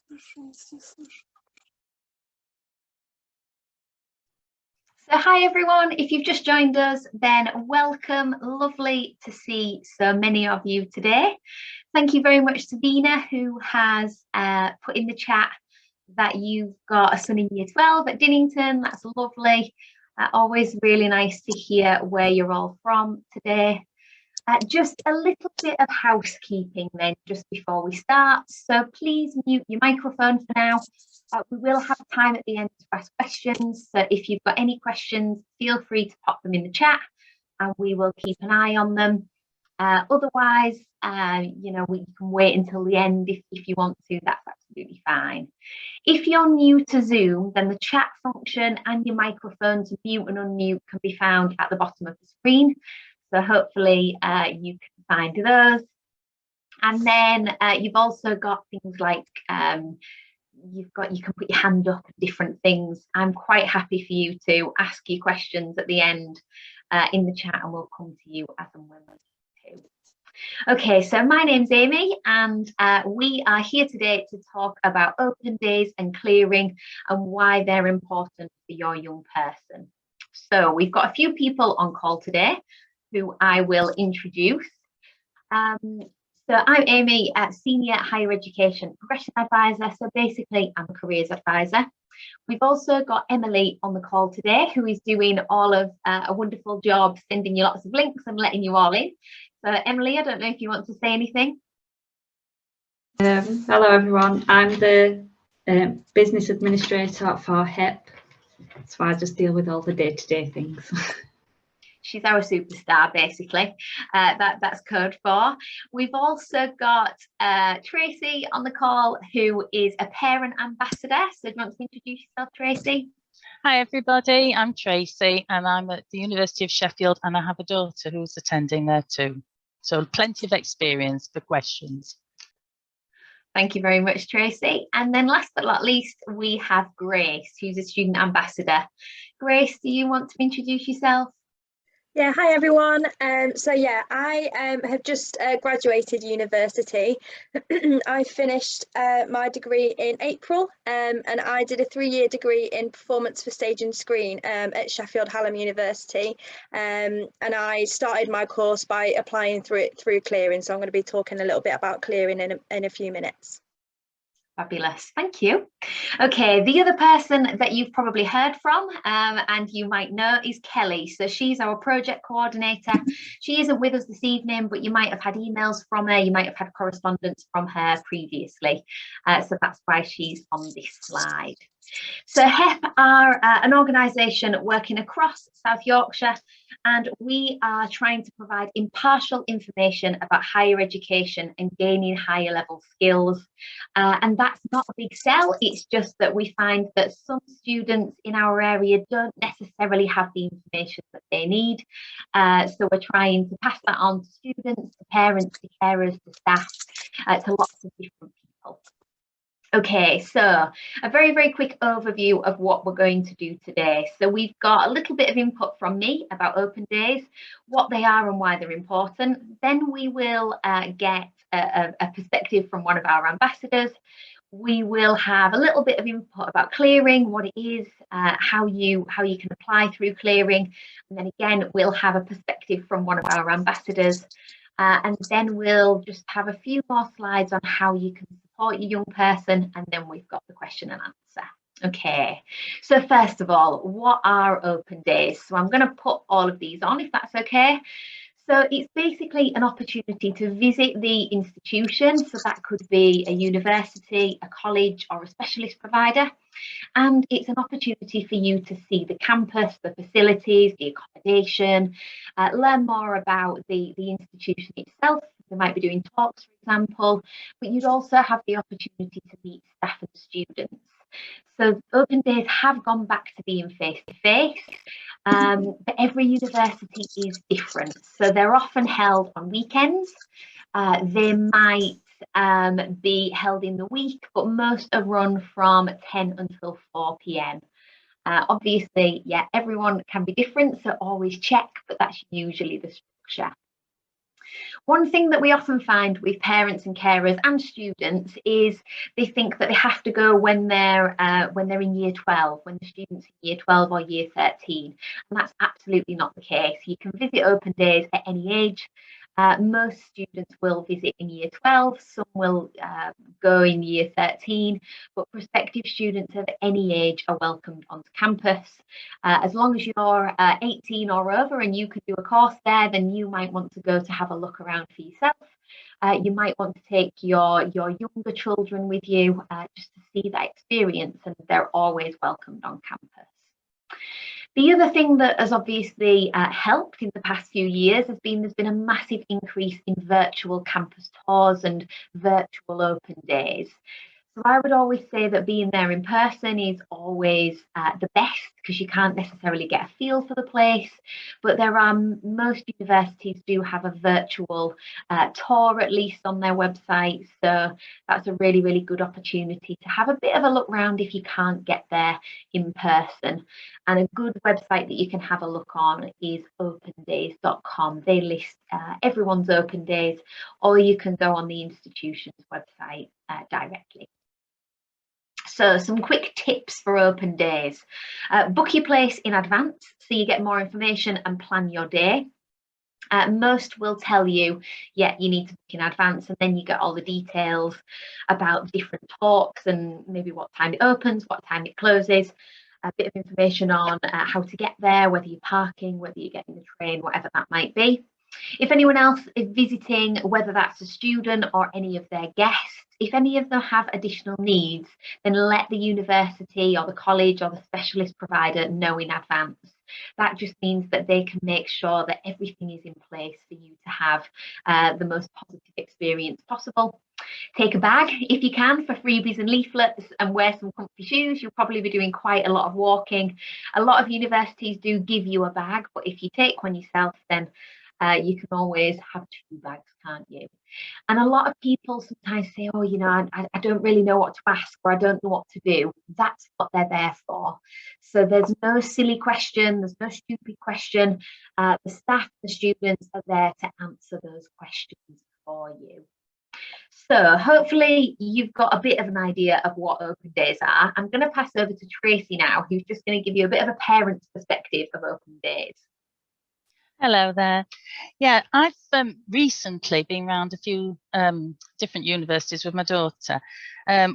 So hi everyone, if you've just joined us, then welcome. Lovely to see so many of you today. Thank you very much to Vina, who has put in the chat that you've got a son in year 12 at Dinnington. That's lovely. Always really nice to hear where you're all from today. Just a little bit of housekeeping then, just before we start. So please mute your microphone for now. We will have time at the end to ask questions. So if you've got any questions, feel free to pop them in the chat and we will keep an eye on them. Otherwise, you know, we can wait until the end if you want to. That's absolutely fine. If you're new to Zoom, then the chat function and your microphone to mute and unmute can be found at the bottom of the screen. So hopefully you can find those. And then you've also got things like you can put your hand up and different things. I'm quite happy for you to ask your questions at the end in the chat, and we'll come to you as and when we need to. Okay, so my name's Amy, and we are here today to talk about open days and clearing and why they're important for your young person. So we've got a few people on call today who I will introduce. So I'm Amy, Senior Higher Education Progression Advisor. So basically, I'm a careers advisor. We've also got Emily on the call today, who is doing all of a wonderful job, sending you lots of links and letting you all in. So Emily, I don't know if you want to say anything. Hello everyone, I'm the business administrator for HIP, so I just deal with all the day-to-day things. She's our superstar, basically. That's code for. We've also got Tracy on the call, who is a parent ambassador. So do you want to introduce yourself, Tracy? Hi everybody, I'm Tracy and I'm at the University of Sheffield and I have a daughter who's attending there too. So plenty of experience for questions. Thank you very much, Tracy. And then last but not least, we have Grace, who's a student ambassador. Grace, do you want to introduce yourself? Yeah, hi everyone. So yeah, I have just graduated university. I finished my degree in April, and I did a 3-year degree in performance for stage and screen at Sheffield Hallam University. And I started my course by applying through clearing. So I'm going to be talking a little bit about clearing in a few minutes. Fabulous, thank you. Okay, the other person that you've probably heard from and you might know is Kelly. So she's our project coordinator. She isn't with us this evening, but you might have had emails from her, you might have had correspondence from her previously. So that's why she's on this slide. So HEP are an organisation working across South Yorkshire, and we are trying to provide impartial information about higher education and gaining higher level skills. And that's not a big sell, it's just that we find that some students in our area don't necessarily have the information that they need. So we're trying to pass that on to students, to parents, to carers, to staff, to lots of different people. Okay, so a very, very quick overview of what we're going to do today. So we've got a little bit of input from me about open days, what they are and why they're important. Then we will get a perspective from one of our ambassadors. We will have a little bit of input about clearing, what it is, how you can apply through clearing. And then again, we'll have a perspective from one of our ambassadors. And then we'll just have a few more slides on how you can support your young person, and then we've got the question and answer. Okay, so first of all, what are open days? So I'm going to put all of these on if that's okay. So it's basically an opportunity to visit the institution. So that could be a university, a college, or a specialist provider. And it's an opportunity for you to see the campus, the facilities, the accommodation, learn more about the institution itself. They might be doing talks, for example, but you'd also have the opportunity to meet staff and students. So open days have gone back to being face-to-face, but every university is different. So they're often held on weekends. They might be held in the week, but most are run from 10 until 4 p.m. Obviously, yeah, everyone can be different, so always check, but that's usually the structure. One thing that we often find with parents and carers and students is they think that they have to go when they're in year 12, when the student's in year 12 or year 13, and that's absolutely not the case. You can visit open days at any age. Most students will visit in year 12, some will go in year 13, but prospective students of any age are welcomed onto campus. As long as you're 18 or over and you can do a course there, then you might want to go to have a look around for yourself. You might want to take your younger children with you just to see that experience, and they're always welcomed on campus. The other thing that has obviously helped in the past few years has been there's been a massive increase in virtual campus tours and virtual open days. So I would always say that being there in person is always the best, because you can't necessarily get a feel for the place, but most universities do have a virtual tour, at least on their website, so that's a really, really good opportunity to have a bit of a look round if you can't get there in person. And a good website that you can have a look on is opendays.com. They list everyone's open days, or you can go on the institution's website directly. So some quick tips for open days. Book your place in advance so you get more information and plan your day. Most will tell you, yeah, you need to book in advance, and then you get all the details about different talks and maybe what time it opens, what time it closes, a bit of information on how to get there, whether you're parking, whether you're getting the train, whatever that might be. If anyone else is visiting, whether that's a student or any of their guests, if any of them have additional needs, then let the university or the college or the specialist provider know in advance. That just means that they can make sure that everything is in place for you to have the most positive experience possible. Take a bag if you can for freebies and leaflets, and wear some comfy shoes. You'll probably be doing quite a lot of walking. A lot of universities do give you a bag, but if you take one yourself, then you can always have 2 bags, can't you? And a lot of people sometimes say, oh, you know, I don't really know what to ask, or I don't know what to do. That's what they're there for. So there's no silly question, there's no stupid question. The staff, the students are there to answer those questions for you. So hopefully you've got a bit of an idea of what open days are. I'm going to pass over to Tracy now, who's just going to give you a bit of a parent's perspective of open days. Hello there. Yeah, I've recently been around a few different universities with my daughter.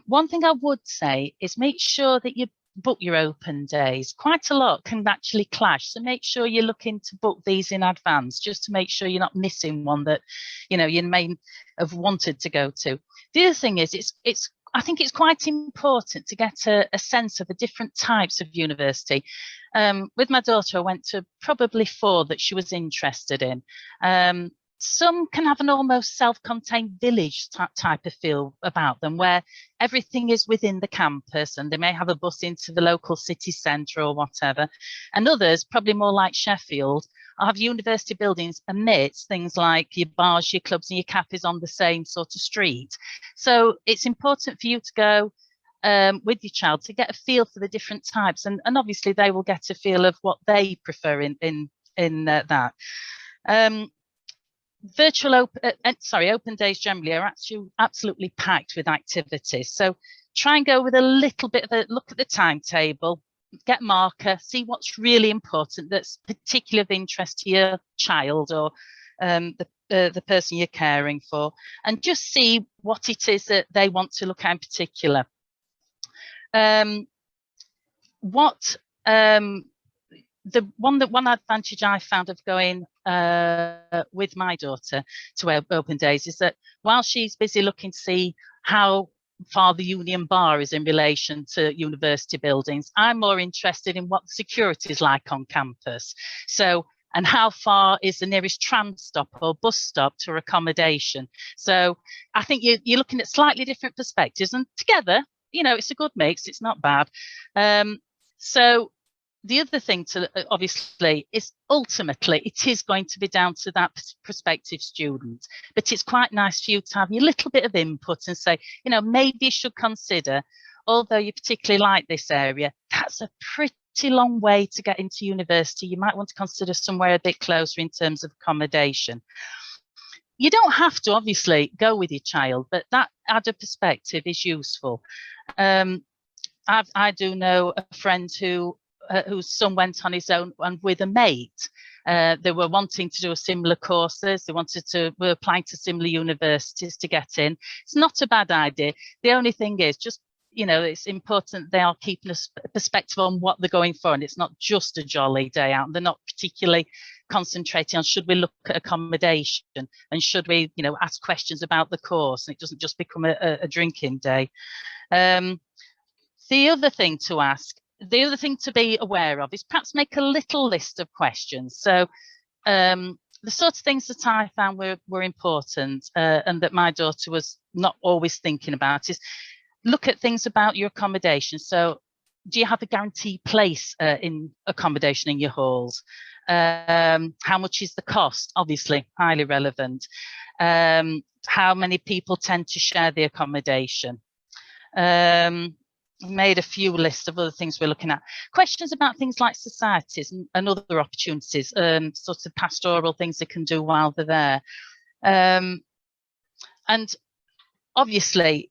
One thing I would say is make sure that you book your open days. Quite a lot can actually clash, so make sure you're looking to book these in advance, just to make sure you're not missing one that you may have wanted to go to. The other thing is I think it's quite important to get a sense of the different types of university. With my daughter, I went to probably 4 that she was interested in. Some can have an almost self-contained village type of feel about them, where everything is within the campus and they may have a bus into the local city centre or whatever. And others, probably more like Sheffield, have university buildings amidst things like your bars, your clubs and your cafes on the same sort of street. So it's important for you to go with your child to get a feel for the different types, and obviously they will get a feel of what they prefer in that. Open days generally are actually absolutely packed with activities. So try and go with a little bit of a look at the timetable, get a marker, see what's really important that's particularly of interest to your child or the person you're caring for, and just see what it is that they want to look at in particular. The one advantage I found of going with my daughter to open days is that while she's busy looking to see how far the Union Bar is in relation to university buildings, I'm more interested in what the security is like on campus. So, and how far is the nearest tram stop or bus stop to accommodation. So I think you're looking at slightly different perspectives, and together, it's a good mix, it's not bad. So the other thing to obviously is ultimately it is going to be down to that prospective student, but it's quite nice for you to have a little bit of input and say, maybe you should consider, although you particularly like this area, that's a pretty long way to get into university. You might want to consider somewhere a bit closer in terms of accommodation. you don't have to obviously go with your child, but that added perspective is useful. I do know a friend whose son went on his own and with a mate. They were wanting to do a similar courses. They were applying to similar universities to get in. It's not a bad idea. The only thing is just, it's important they are keeping a perspective on what they're going for, and it's not just a jolly day out. They're not particularly concentrating on should we look at accommodation and should we, ask questions about the course, and it doesn't just become a drinking day. The other thing to be aware of is perhaps make a little list of questions. So the sort of things that I found were important and that my daughter was not always thinking about is look at things about your accommodation. So do you have a guaranteed place in accommodation in your halls? How much is the cost? Obviously, highly relevant. How many people tend to share the accommodation? Made a few lists of other things we're looking at. Questions about things like societies and other opportunities, sort of pastoral things they can do while they're there. And obviously,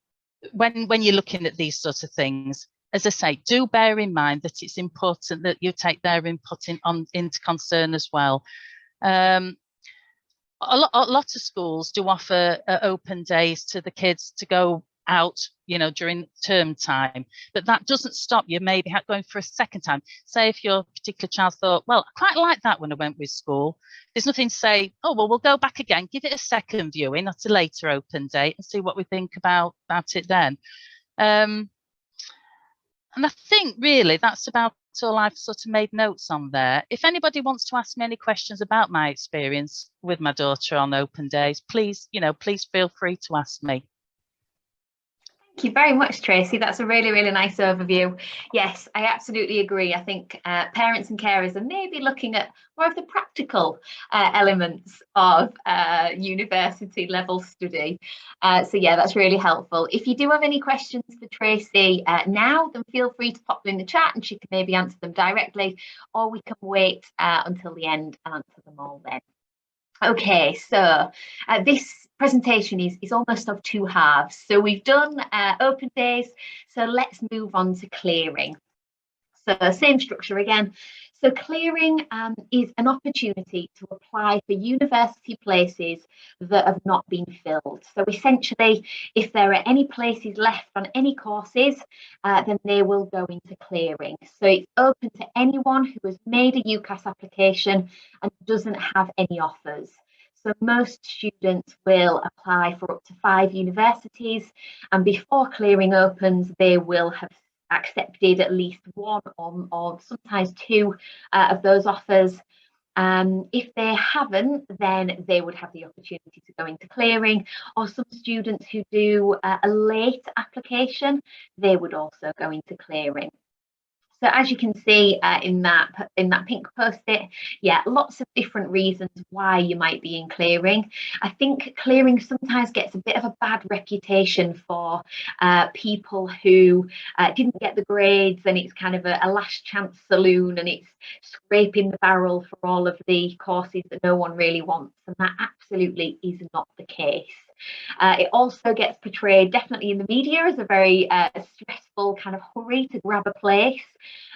when you're looking at these sorts of things, as I say, do bear in mind that it's important that you take their input into concern as well. A lot of schools do offer open days to the kids to go out, during term time, but that doesn't stop you maybe going for a second time. Say if your particular child thought, well, I quite like that when I went with school, there's nothing to say, oh, well, we'll go back again, give it a second viewing at a later open date and see what we think about it then. And I think really that's about all I've sort of made notes on there. If anybody wants to ask me any questions about my experience with my daughter on open days, please feel free to ask me. Thank you very much, Tracy. That's a really, really nice overview. Yes, I absolutely agree. I think parents and carers are maybe looking at more of the practical elements of university level study. So yeah, that's really helpful. If you do have any questions for Tracy now, then feel free to pop them in the chat and she can maybe answer them directly, or we can wait until the end and answer them all then. Okay, so this presentation is almost of two halves. So we've done open days, so let's move on to clearing. So same structure again. So clearing is an opportunity to apply for university places that have not been filled. So essentially, if there are any places left on any courses, then they will go into clearing. So it's open to anyone who has made a UCAS application and doesn't have any offers. So most students will apply for up to 5 universities, and before clearing opens, they will have accepted at least one or sometimes 2 of those offers. If they haven't, then they would have the opportunity to go into clearing, or some students who do a late application, they would also go into clearing. So as you can see in that pink post-it, yeah, lots of different reasons why you might be in clearing. I think clearing sometimes gets a bit of a bad reputation for people who didn't get the grades, and it's kind of a last chance saloon, and it's scraping the barrel for all of the courses that no one really wants, and that absolutely is not the case. It also gets portrayed definitely in the media as a very stressful kind of hurry to grab a place,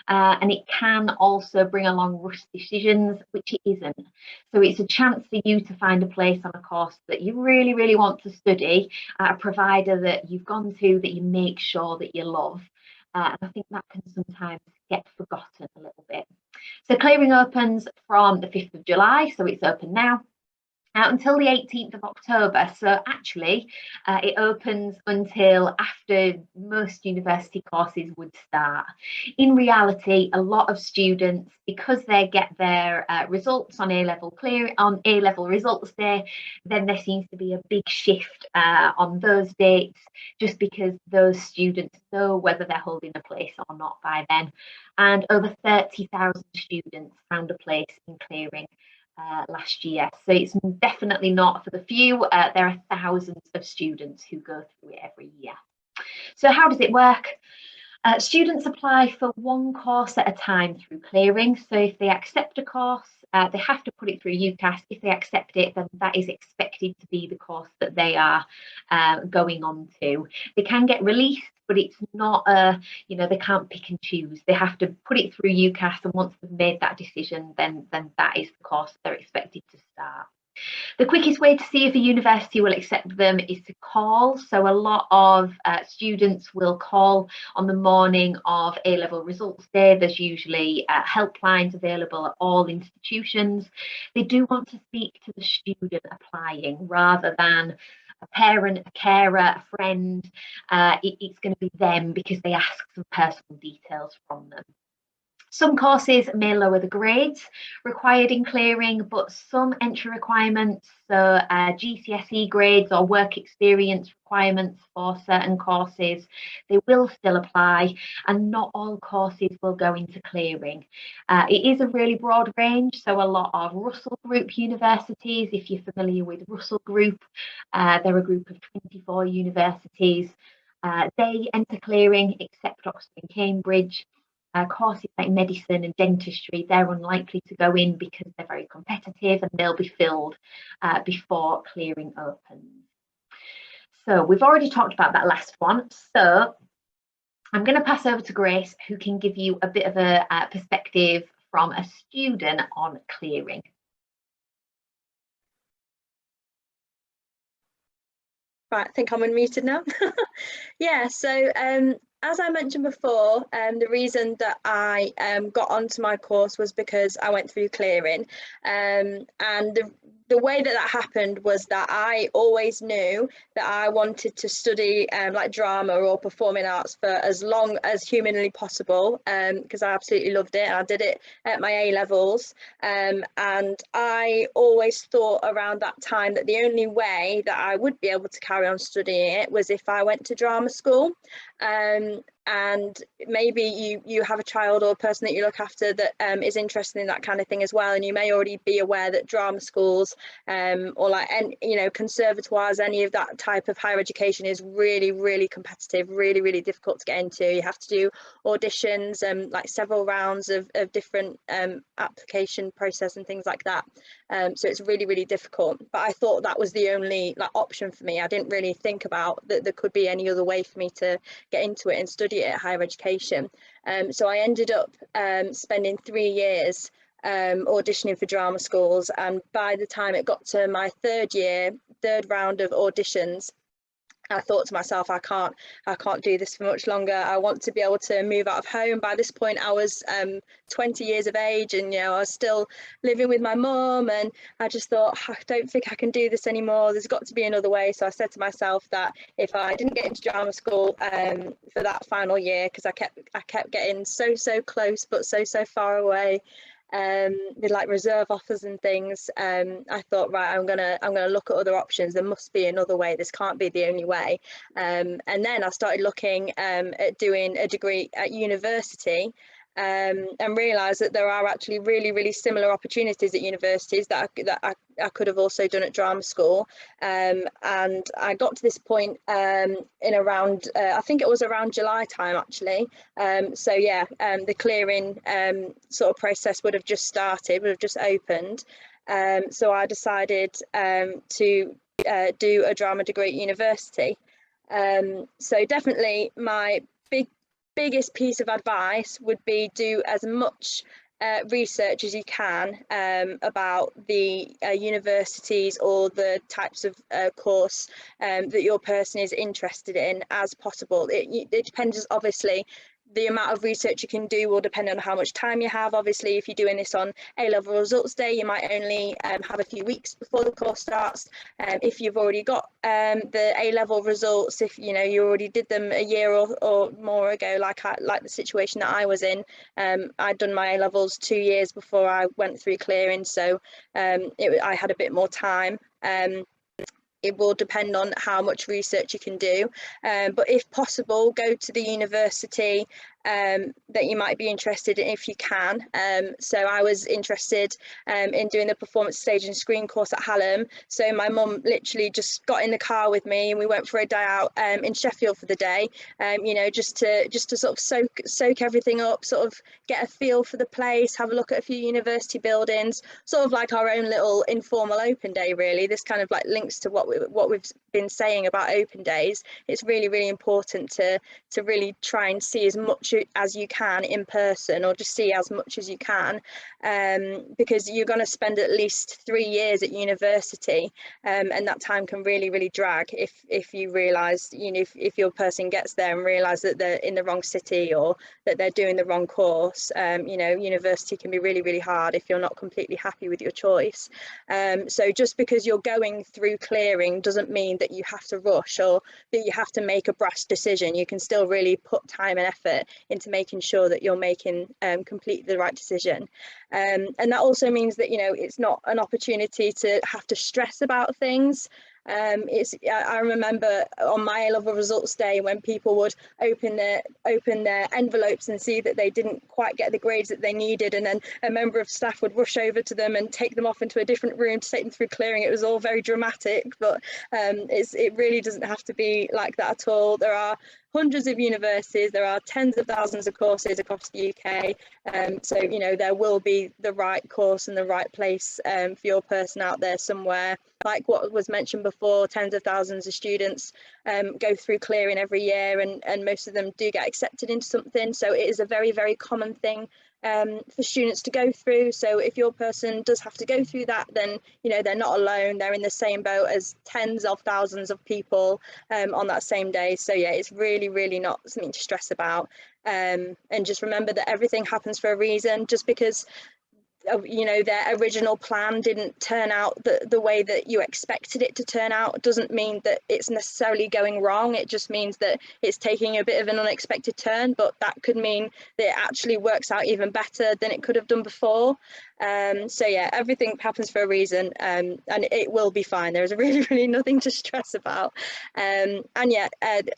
and it can also bring along rushed decisions, which it isn't. So it's a chance for you to find a place on a course that you really, really want to study at a provider that you've gone to that you make sure that you love. And I think that can sometimes get forgotten a little bit. So clearing opens from the 5th of July, so it's open now, until the 18th of October. So actually, it opens until after most university courses would start. In reality, a lot of students, because they get their results on A-level results day, then there seems to be a big shift on those dates, just because those students know whether they're holding a place or not by then. And over 30,000 students found a place in clearing last year. So it's definitely not for the few. There are thousands of students who go through it every year. So how does it work? Students apply for one course at a time through clearing. So if they accept a course, they have to put it through UCAS. If they accept it, then that is expected to be the course that they are going on to. They can get released, but it's not they can't pick and choose. They have to put it through UCAS, and once they've made that decision, then that is the course they're expected to start. The quickest way to see if a university will accept them is to call. So a lot of students will call on the morning of A-level results day. There's usually helplines available at all institutions. They do want to speak to the student applying rather than a parent, a carer, a friend. It's going to be them because they ask some personal details from them. Some courses may lower the grades required in clearing, but some entry requirements, so GCSE grades or work experience requirements for certain courses, they will still apply, and not all courses will go into clearing. It is a really broad range, so a lot of Russell Group universities, if you're familiar with Russell Group, they're a group of 24 universities. They enter clearing except Oxford and Cambridge. Courses like medicine and dentistry, they're unlikely to go in because they're very competitive and they'll be filled before clearing opens. So we've already talked about that last one. So I'm going to pass over to Grace, who can give you a bit of a perspective from a student on clearing. Right, I think I'm unmuted now. Yeah, so as I mentioned before, the reason that I got onto my course was because I went through clearing, and the way that happened was that I always knew that I wanted to study like drama or performing arts for as long as humanly possible, because I absolutely loved it and I did it at my A-levels, and I always thought around that time that the only way that I would be able to carry on studying it was if I went to drama school. And maybe you have a child or a person that you look after that is interested in that kind of thing as well, and you may already be aware that drama schools or like, and conservatoires, any of that type of higher education is really competitive, really difficult to get into. You have to do auditions and like several rounds of different application process and things like that, so it's really difficult. But I thought that was the only like option for me. I didn't really think about that there could be any other way for me to get into it and study it at higher education. So I ended up spending 3 years auditioning for drama schools, and by the time it got to my third round of auditions, I thought to myself, I can't do this for much longer. I want to be able to move out of home. By this point, I was 20 years of age, and I was still living with my mum, and I just thought, I don't think I can do this anymore. There's got to be another way. So I said to myself that if I didn't get into drama school for that final year, because I kept getting so close but so far away, with like reserve offers and things, I thought, right, I'm gonna look at other options. There must be another way. This can't be the only way. And then I started looking at doing a degree at university, and realised that there are actually really similar opportunities at universities that I could have also done at drama school. And I got to this point in around I think it was around July time actually. So yeah, the clearing sort of process would have just opened. So I decided to do a drama degree at university. So definitely my biggest piece of advice would be do as much research as you can about the universities or the types of course that your person is interested in as possible. It depends, obviously. The amount of research you can do will depend on how much time you have. Obviously, if you're doing this on A-level results day, you might only have a few weeks before the course starts. If you've already got the A-level results, if you already did them a year or more ago, like the situation that I was in, I'd done my A-levels 2 years before I went through clearing, so I had a bit more time. It will depend on how much research you can do, but if possible, go to the university that you might be interested in if you can. So I was interested in doing the performance stage and screen course at Hallam. So my mum literally just got in the car with me and we went for a day out in Sheffield for the day, you know, just to sort of soak everything up, sort of get a feel for the place, have a look at a few university buildings, sort of like our own little informal open day really. This kind of like links to what we've been saying about open days. It's really, really important to really try and see as much as you can in person, or just see as much as you can, because you're going to spend at least 3 years at university, and that time can really, really drag if you realise, you know, if your person gets there and realise that they're in the wrong city or that they're doing the wrong course. You know, university can be really, really hard if you're not completely happy with your choice. So just because you're going through clearing doesn't mean that you have to rush or that you have to make a brash decision. You can still really put time and effort into making sure that you're making completely the right decision. And that also means that, you know, it's not an opportunity to have to stress about things. I remember on my A-level results day when people would open their envelopes and see that they didn't quite get the grades that they needed, and then a member of staff would rush over to them and take them off into a different room to take them through clearing. It was all very dramatic, but it really doesn't have to be like that at all. There are hundreds of universities, there are tens of thousands of courses across the UK, so you know there will be the right course and the right place for your person out there somewhere. Like what was mentioned before, tens of thousands of students go through clearing every year, and most of them do get accepted into something, so it is a very, very common thing for students to go through. So if your person does have to go through that, then you know they're not alone, they're in the same boat as tens of thousands of people on that same day. So yeah, it's really, really not something to stress about, and just remember that everything happens for a reason. Just because you know their original plan didn't turn out the way that you expected it to turn out doesn't mean that it's necessarily going wrong. It just means that it's taking a bit of an unexpected turn, but that could mean that it actually works out even better than it could have done before. So yeah, everything happens for a reason, and it will be fine. There's really, really nothing to stress about. And yeah,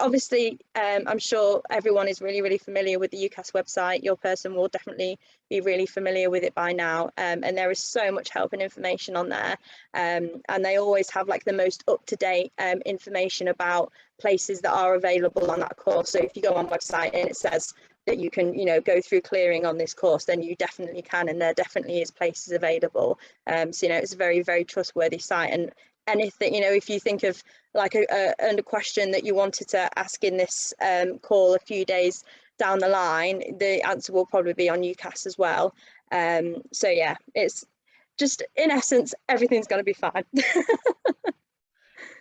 obviously I'm sure everyone is really, really familiar with the UCAS website. Your person will definitely be really familiar with it by now, and there is so much help and information on there, and they always have like the most up-to-date information about places that are available on that course. So if you go on website and it says that you can, you know, go through clearing on this course, then you definitely can, and there definitely is places available. So you know, it's a very, very trustworthy site. And anything, you know, if you think of like a question that you wanted to ask in this call a few days down the line, the answer will probably be on UCAS as well. So yeah, it's just, in essence, everything's going to be fine.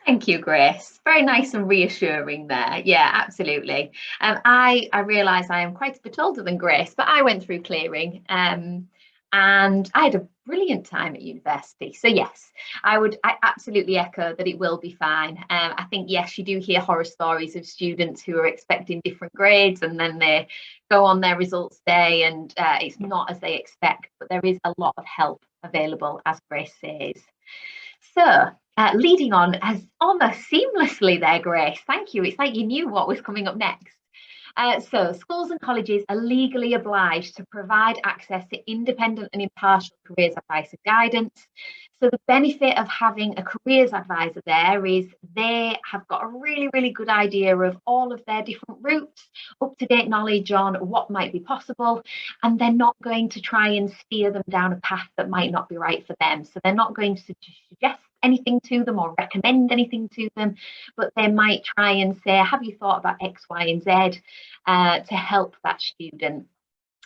Thank you, Grace. Very nice and reassuring there. Yeah, absolutely. I realise I am quite a bit older than Grace, but I went through clearing, and I had a brilliant time at university. So yes, I absolutely echo that it will be fine. I think, yes, you do hear horror stories of students who are expecting different grades, and then they go on their results day and it's not as they expect, but there is a lot of help available, as Grace says. So leading on as almost seamlessly there, Grace, thank you. It's like you knew what was coming up next. So schools and colleges are legally obliged to provide access to independent and impartial careers advice and guidance. So the benefit of having a careers advisor there is they have got a really, really good idea of all of their different routes, up-to-date knowledge on what might be possible, and they're not going to try and steer them down a path that might not be right for them. So they're not going to suggest anything to them or recommend anything to them, but they might try and say, have you thought about X, Y, and Z to help that student?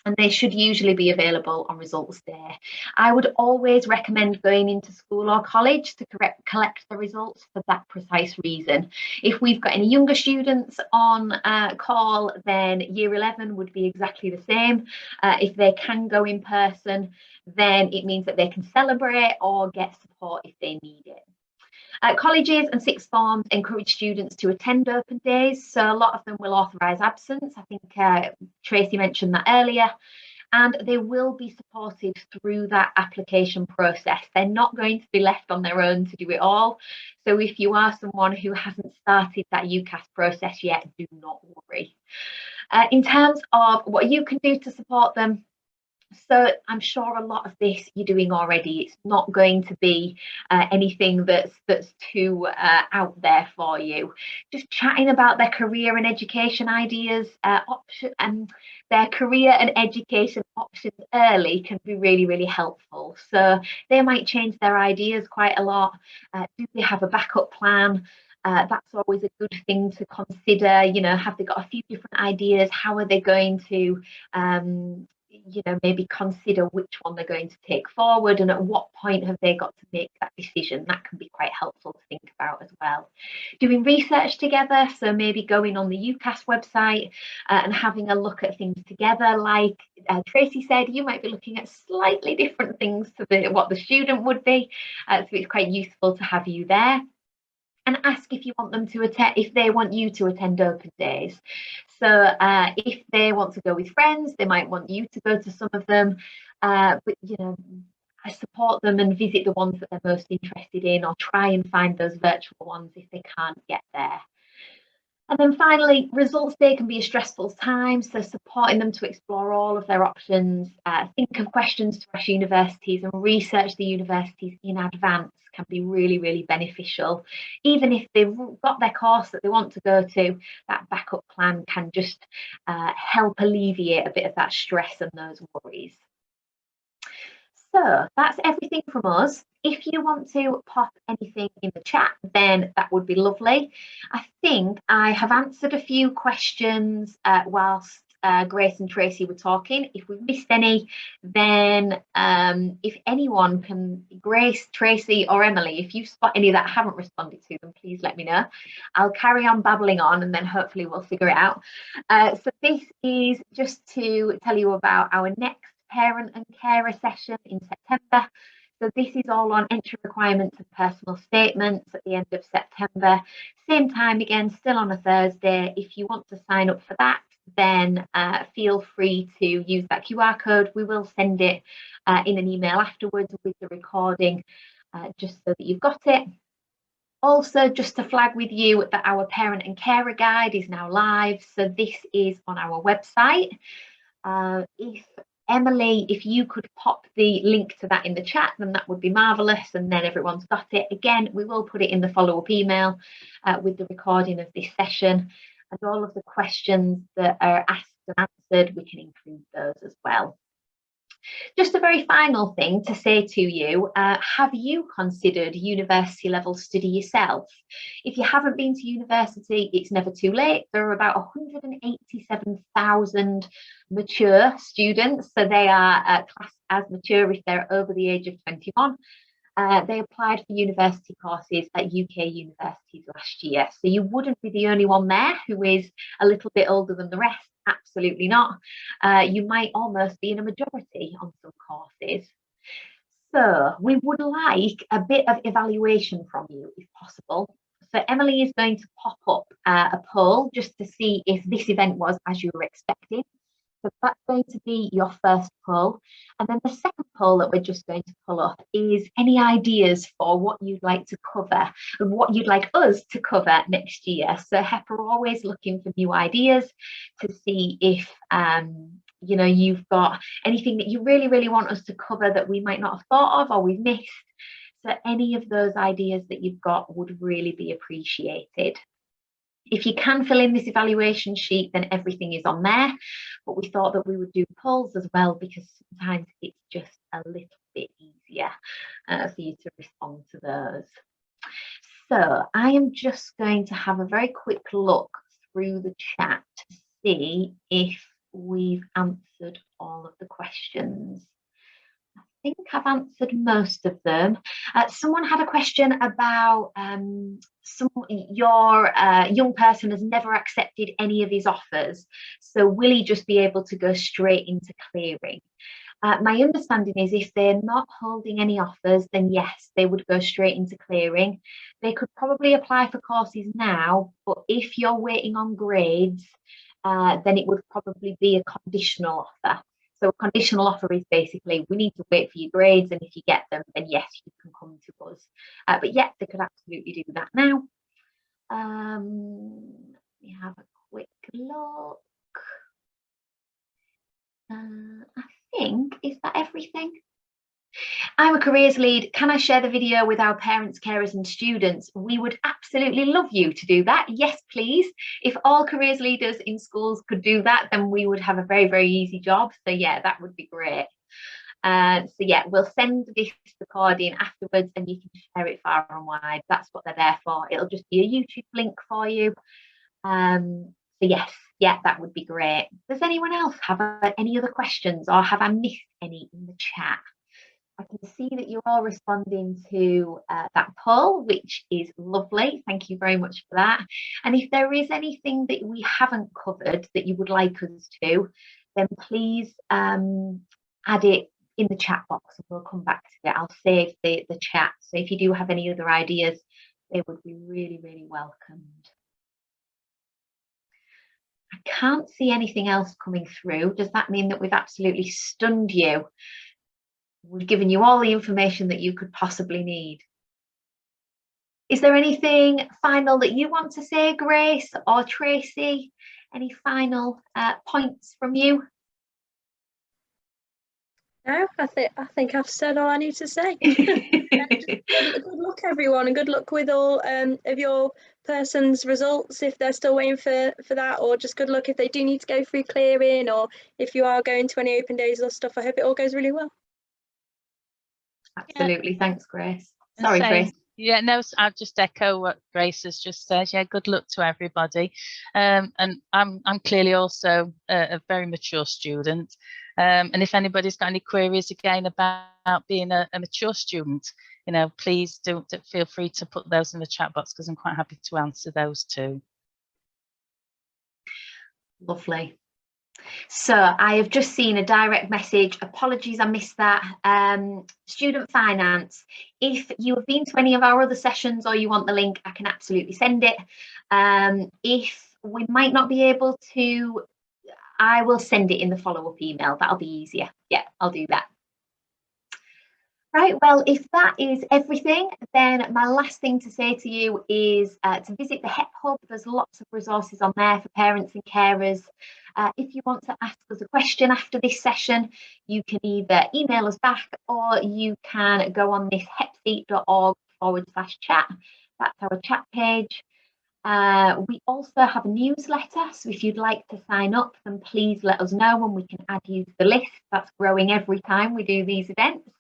And they should usually be available on results day. I would always recommend going into school or college to collect the results for that precise reason. If we've got any younger students on call, then year 11 would be exactly the same. If they can go in person, then it means that they can celebrate or get support if they need it. Colleges and sixth forms encourage students to attend open days, so a lot of them will authorise absence. I think Tracy mentioned that earlier, and they will be supported through that application process. They're not going to be left on their own to do it all. So if you are someone who hasn't started that UCAS process yet, do not worry. In terms of what you can do to support them, so I'm sure a lot of this you're doing already. It's not going to be anything that's too out there for you. Just chatting about their career and education ideas, their career and education options early can be really, really helpful. So they might change their ideas quite a lot. Do they have a backup plan? That's always a good thing to consider. You know, have they got a few different ideas? How are they going to you know, maybe consider which one they're going to take forward, and at what point have they got to make that decision? That can be quite helpful to think about as well. Doing research together, so maybe going on the UCAS website and having a look at things together. Like Tracy said, you might be looking at slightly different things to what the student would be, so it's quite useful to have you there. And ask if you want them to attend, if they want you to attend open days. So if they want to go with friends, they might want you to go to some of them. But you know, I support them and visit the ones that they're most interested in, or try and find those virtual ones if they can't get there. And then finally, results day can be a stressful time, so supporting them to explore all of their options, think of questions to ask universities and research the universities in advance can be really, really beneficial. Even if they've got their course that they want to go to, that backup plan can just help alleviate a bit of that stress and those worries. So that's everything from us. If you want to pop anything in the chat, then that would be lovely. I think I have answered a few questions whilst Grace and Tracy were talking. If we've missed any, then if anyone can, Grace, Tracy or Emily, if you spot any that I haven't responded to them, please let me know. I'll carry on babbling on and then hopefully we'll figure it out. So this is just to tell you about our next parent and carer session in September. So this is all on entry requirements and personal statements at the end of September. Same time again, still on a Thursday. If you want to sign up for that, then feel free to use that QR code. We will send it in an email afterwards with the recording, just so that you've got it. Also, just to flag with you that our parent and carer guide is now live. So this is on our website. If Emily, if you could pop the link to that in the chat, then that would be marvellous, and then everyone's got it. Again, we will put it in the follow-up email with the recording of this session, and all of the questions that are asked and answered, we can include those as well. Just a very final thing to say to you, have you considered university level study yourself? If you haven't been to university, it's never too late. There are about 187,000 mature students, so they are classed as mature if they're over the age of 21. They applied for university courses at UK universities last year, so you wouldn't be the only one there who is a little bit older than the rest. Absolutely not. You might almost be in a majority on some courses. So we would like a bit of evaluation from you if possible. So Emily is going to pop up a poll just to see if this event was as you were expecting. So that's going to be your first poll. And then the second poll that we're just going to pull up is any ideas for what you'd like to cover and what you'd like us to cover next year. So HEP are always looking for new ideas to see if you know, you've got anything that you really, really want us to cover that we might not have thought of or we've missed. So any of those ideas that you've got would really be appreciated. If you can fill in this evaluation sheet, then everything is on there. But we thought that we would do polls as well, because sometimes it's just a little bit easier for you to respond to those. So I am just going to have a very quick look through the chat to see if we've answered all of the questions. I think I've answered most of them. Someone had a question about your young person has never accepted any of his offers, so will he just be able to go straight into clearing? My understanding is if they're not holding any offers, then yes, they would go straight into clearing. They could probably apply for courses now, but if you're waiting on grades, then it would probably be a conditional offer. So a conditional offer is basically, we need to wait for your grades, and if you get them, then yes, you can come to us. But yes, they could absolutely do that now. Let me have a quick look. I think, is that everything? I'm a careers lead. Can I share the video with our parents, carers and students? We would absolutely love you to do that. Yes, please. If all careers leaders in schools could do that, then we would have a very, very easy job. So yeah, that would be great. So yeah, we'll send this recording afterwards and you can share it far and wide. That's what they're there for. It'll just be a YouTube link for you. So yes, yeah, that would be great. Does anyone else have any other questions, or have I missed any in the chat? I can see that you're all responding to that poll, which is lovely. Thank you very much for that. And if there is anything that we haven't covered that you would like us to, then please add it in the chat box and we'll come back to it. I'll save the chat. So if you do have any other ideas, they would be really, really welcomed. I can't see anything else coming through. Does that mean that we've absolutely stunned you? We've given you all the information that you could possibly need. Is there anything final that you want to say, Grace or Tracy? Any final points from you? No, I think I've said all I need to say. Good luck, everyone, and good luck with all of your person's results if they're still waiting for that, or just good luck if they do need to go through clearing, or if you are going to any open days or stuff. I hope it all goes really well. Absolutely. Yeah. Thanks, Grace. Sorry, Grace. Yeah, no, I'll just echo what Grace has just said. Yeah, good luck to everybody. And I'm clearly also a very mature student. And if anybody's got any queries again about being a mature student, you know, please don't feel free to put those in the chat box, because I'm quite happy to answer those too. Lovely. So I have just seen a direct message. Apologies, I missed that. Student finance. If you have been to any of our other sessions or you want the link, I can absolutely send it. If we might not be able to, I will send it in the follow-up email. That'll be easier. Yeah, I'll do that. Right, well, if that is everything, then my last thing to say to you is to visit the HEP Hub. There's lots of resources on there for parents and carers. If you want to ask us a question after this session, you can either email us back or you can go on this hepseat.org/chat. That's our chat page. We also have a newsletter, so if you'd like to sign up, then please let us know and we can add you to the list. That's growing every time we do these events.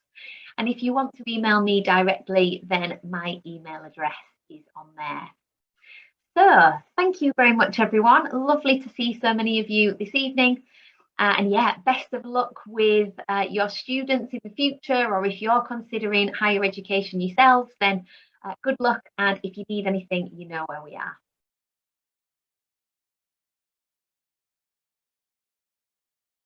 And if you want to email me directly, then my email address is on there. So thank you very much, everyone. Lovely to see so many of you this evening. And yeah, best of luck with your students in the future, or if you're considering higher education yourselves, then good luck. And if you need anything, you know where we are.